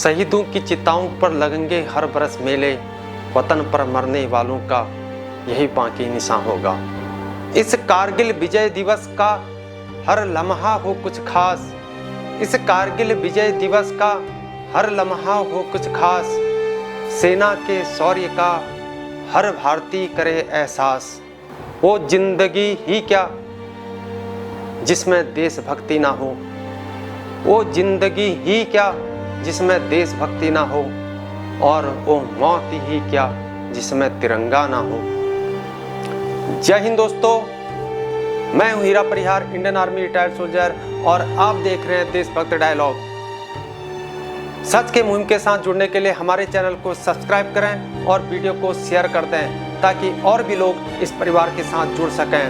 शहीदों की चिताओं पर लगेंगे हर बरस मेले, वतन पर मरने वालों का यही बाकी निशान होगा। इस कारगिल विजय दिवस का हर लम्हा हो कुछ खास, इस कारगिल विजय दिवस का हर लम्हा हो कुछ खास, सेना के शौर्य का हर भारतीय करे एहसास। वो जिंदगी ही क्या जिसमें देशभक्ति ना हो, वो जिंदगी ही क्या जिसमें देशभक्ति ना हो, और वो मौत ही क्या जिसमें तिरंगा ना हो। जय हिंद दोस्तों, मैं हूं हीरा परिहार, इंडियन आर्मी रिटायर्ड सोल्जर, और आप देख रहे हैं देशभक्त डायलॉग। सच के मुहिम के साथ जुड़ने के लिए हमारे चैनल को सब्सक्राइब करें और वीडियो को शेयर कर दें ताकि और भी लोग इस परिवार के साथ जुड़ सकें।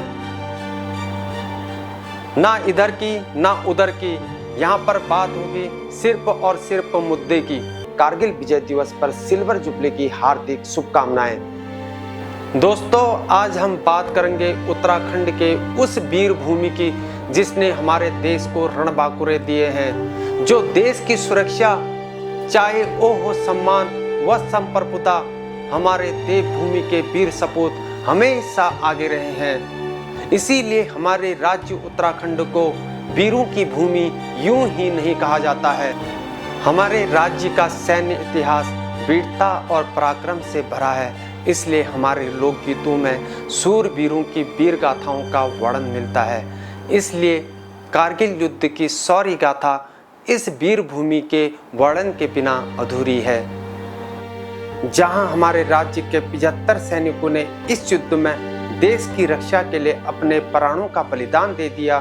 ना इधर की ना उधर की, यहाँ पर बात होगी सिर्फ और सिर्फ मुद्दे की। कारगिल विजय दिवस पर सिल्वर जुबली की हार्दिक शुभकामनाएं। दोस्तों, आज हम बात करेंगे उत्तराखंड के उस वीर भूमि की जिसने हमारे देश को रणबांकुरे दिए हैं, जो देश की सुरक्षा चाहे वो हो सम्मान व संप्रभुता, हमारे देवभूमि के वीर सपूत हमेशा आगे रहे हैं। इसीलिए हमारे राज्य उत्तराखंड को वीरों की भूमि यूं ही नहीं कहा जाता है। हमारे राज्य का सैन्य इतिहास वीरता और पराक्रम से भरा है, इसलिए हमारे लोकगीतों में शूरवीरों की वीर गाथाओं का वर्णन मिलता है। इसलिए कारगिल युद्ध की शौर्य गाथा इस वीर भूमि के वर्णन के बिना अधूरी है। जहां हमारे राज्य के 75 सैनिकों ने इस युद्ध में देश की रक्षा के लिए अपने प्राणों का बलिदान दे दिया,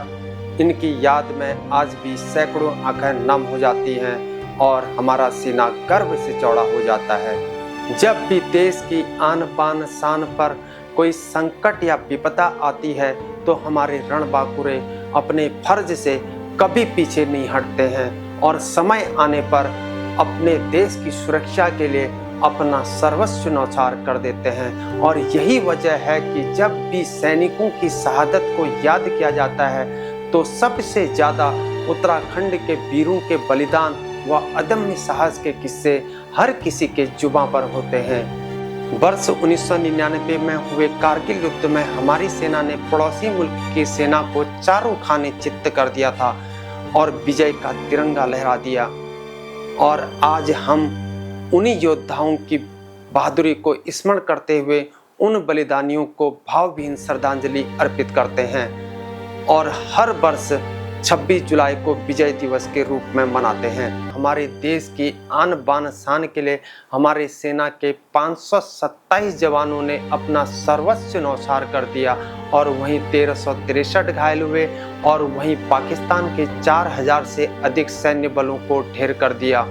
इनकी याद में आज भी सैकड़ों आंखें नम हो जाती हैं और हमारा सीना गर्व से चौड़ा हो जाता है। जब भी देश की आन बान शान पर कोई संकट या विपदा आती है तो हमारे रणबांकुरे अपने फर्ज से कभी पीछे नहीं हटते हैं और समय आने पर अपने देश की सुरक्षा के लिए अपना सर्वस्व न्यौछावर कर देते हैं। और यही वजह है कि जब भी सैनिकों की शहादत को याद किया जाता है तो सबसे ज़्यादा उत्तराखंड के वीरों के बलिदान व अदम्य साहस के किस्से हर किसी के जुबां पर होते हैं। वर्ष 1999 में हुए कारगिल युद्ध में हमारी सेना ने पड़ोसी मुल्क की सेना को चारों खाने चित्त कर दिया था और विजय का तिरंगा लहरा दिया। और आज हम उन्हीं योद्धाओं की बहादुरी को स्मरण करते हुए उन बलिदानियों को भावभीनी श्रद्धांजलि अर्पित करते हैं और हर वर्ष 26 जुलाई को विजय दिवस के रूप में मनाते हैं। हमारे देश की आन बान शान के लिए हमारे सेना के 527 जवानों ने अपना सर्वस्व न्यौछावर कर दिया और वहीं 1363 घायल हुए और वहीं पाकिस्तान के 4000 से अधिक सैन्य बलों को ढेर कर दिया।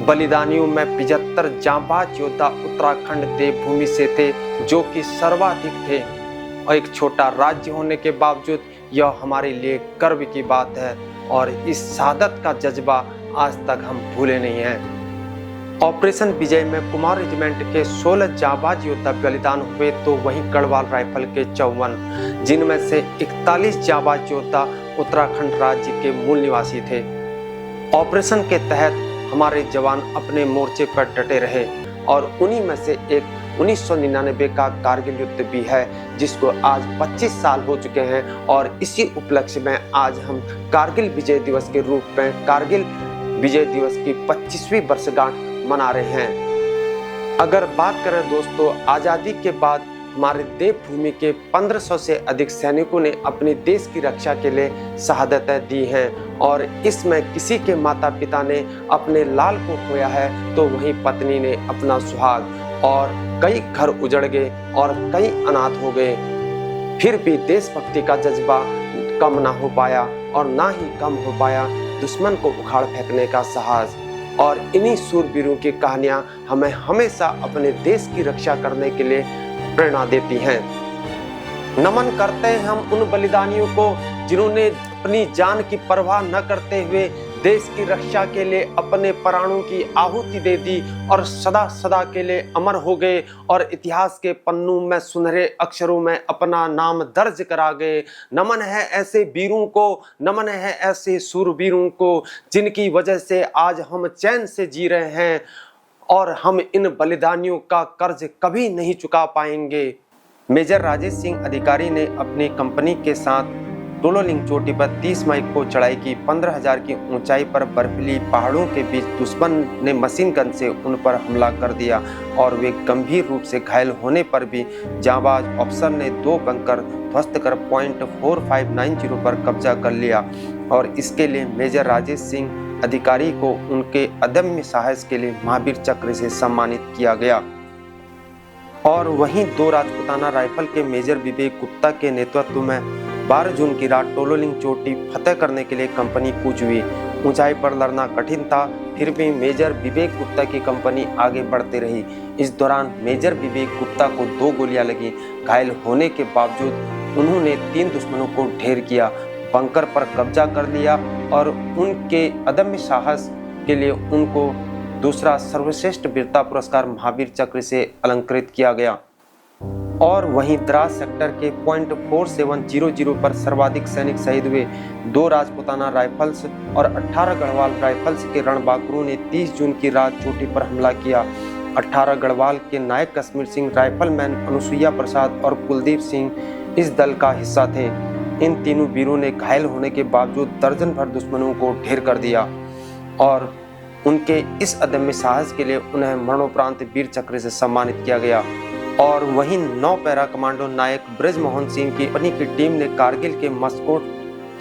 बलिदानियों में 75 जांबाज योद्धा उत्तराखंड देवभूमि से थे, जो कि सर्वाधिक थे। और एक छोटा राज्य होने के बावजूद यह हमारे लिए गर्व की बात है और इस शहादत का जज्बा आज तक हम भूले नहीं हैं। ऑपरेशन विजय में कुमार रेजिमेंट के 16 जांबाज योद्धा बलिदान हुए तो वहीं गढ़वाल राइफल के 54, जिनमें से 41 जांबाज योद्धा उत्तराखंड राज्य के मूल निवासी थे। ऑपरेशन के तहत हमारे जवान अपने मोर्चे पर डटे रहे और उन्हीं में से एक 1999 का कारगिल युद्ध भी है, जिसको आज 25 साल हो चुके हैं। और इसी उपलक्ष्य में आज हम कारगिल विजय दिवस के रूप में कारगिल विजय दिवस की 25वीं वर्षगांठ मना रहे हैं। अगर बात करें दोस्तों, आज़ादी के बाद हमारे देवभूमि के 1500 से अधिक सैनिकों ने अपने देश की रक्षा के लिए शहादतें दी हैं और इसमें किसी के माता पिता ने अपने लाल को खोया है तो वहीं पत्नी ने अपना सुहाग, और कई घर उजड़ गए और कई अनाथ हो गए। फिर भी देशभक्ति का जज्बा कम ना हो पाया और ना ही कम हो पाया दुश्मन को उखाड़ फेंकने का साहस। और इन्हीं शूरवीरों की कहानियां हमें हमेशा अपने देश की रक्षा करने के लिए प्रेरणा देती हैं। नमन करते हैं हम उन बलिदानियों को जिन्होंने अपनी जान की परवाह न करते हुए देश की रक्षा के लिए अपने प्राणों की आहुति दे दी और सदा सदा के लिए अमर हो गए और इतिहास के पन्नों में सुनहरे अक्षरों में अपना नाम दर्ज करा गए। नमन है ऐसे वीरों को, नमन है ऐसे सूरवीरों को, जिनकी वजह से आज हम चैन से जी रहे हैं और हम इन बलिदानियों का कर्ज कभी नहीं चुका पाएंगे। मेजर राजेश सिंह अधिकारी ने अपनी कंपनी के साथ टोलोलिंग चोटी पर 30 मई को चढ़ाई की। 15,000 की ऊंचाई पर बर्फीली पहाड़ों के बीच दुश्मन ने मशीन गन से उन पर हमला कर दिया और वे गंभीर रूप से घायल होने पर भी जांबाज अफसर ने 2 बंकर ध्वस्त कर पॉइंट 4590 पर कब्जा कर लिया और इसके लिए मेजर राजेश सिंह अधिकारी को उनके अदम्य साहस के लिए महावीर चक्र से सम्मानित किया गया। और वहीं 2 राजपूताना राइफल के मेजर विवेक गुप्ता के नेतृत्व में 12 जून की रात टोलोलिंग चोटी फतेह करने के लिए कंपनी कूच हुई। ऊंचाई पर लड़ना कठिन था, फिर भी मेजर विवेक गुप्ता की कंपनी आगे बढ़ती रही। इस दौरान मेजर विवेक गुप्ता को 2 गोलियां लगी। घायल होने के बावजूद उन्होंने 3 दुश्मनों को ढेर किया, बंकर पर कब्जा कर लिया और उनके अदम्य साहस के लिए उनको दूसरा सर्वश्रेष्ठ वीरता पुरस्कार महावीर चक्र से अलंकृत किया गया। और वहीं द्रास सेक्टर के पॉइंट 4700 पर सर्वाधिक सैनिक शहीद हुए। 2 राजपूताना राइफल्स और 18 गढ़वाल राइफल्स के रणबांकुरों ने 30 जून की रात चोटी पर हमला किया। 18 गढ़वाल के नायक कश्मीर सिंह, राइफलमैन अनुसुईया प्रसाद और कुलदीप सिंह इस दल का हिस्सा थे। इन तीनों वीरों ने घायल होने के बावजूद दर्जन भर दुश्मनों को ढेर कर दिया और उनके इस अदम्य साहस के लिए उन्हें मरणोपरांत वीर चक्र से सम्मानित किया गया। और वहीं 9 पैरा कमांडो नायक ब्रजमोहन सिंह की कंपनी की टीम ने कारगिल के मस्कोट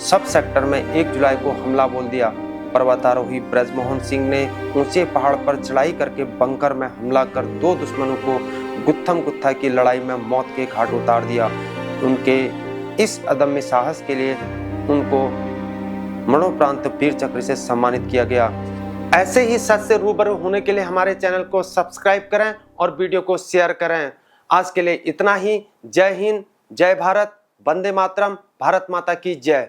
सब सेक्टर में 1 जुलाई को हमला बोल दिया। पर्वतारोही ब्रजमोहन सिंह ने ऊंचे पहाड़ पर चढ़ाई करके बंकर में हमला कर 2 दुश्मनों को गुत्थम गुत्था की लड़ाई में मौत के घाट उतार दिया। उनके इस अदम्य साहस के लिए उनको मरणोपरांत वीर चक्र से सम्मानित किया गया। ऐसे ही सच से रूबरू होने के लिए हमारे चैनल को सब्सक्राइब करें और वीडियो को शेयर करें। आज के लिए इतना ही। जय हिंद, जय भारत, वंदे मातरम, भारत माता की जय।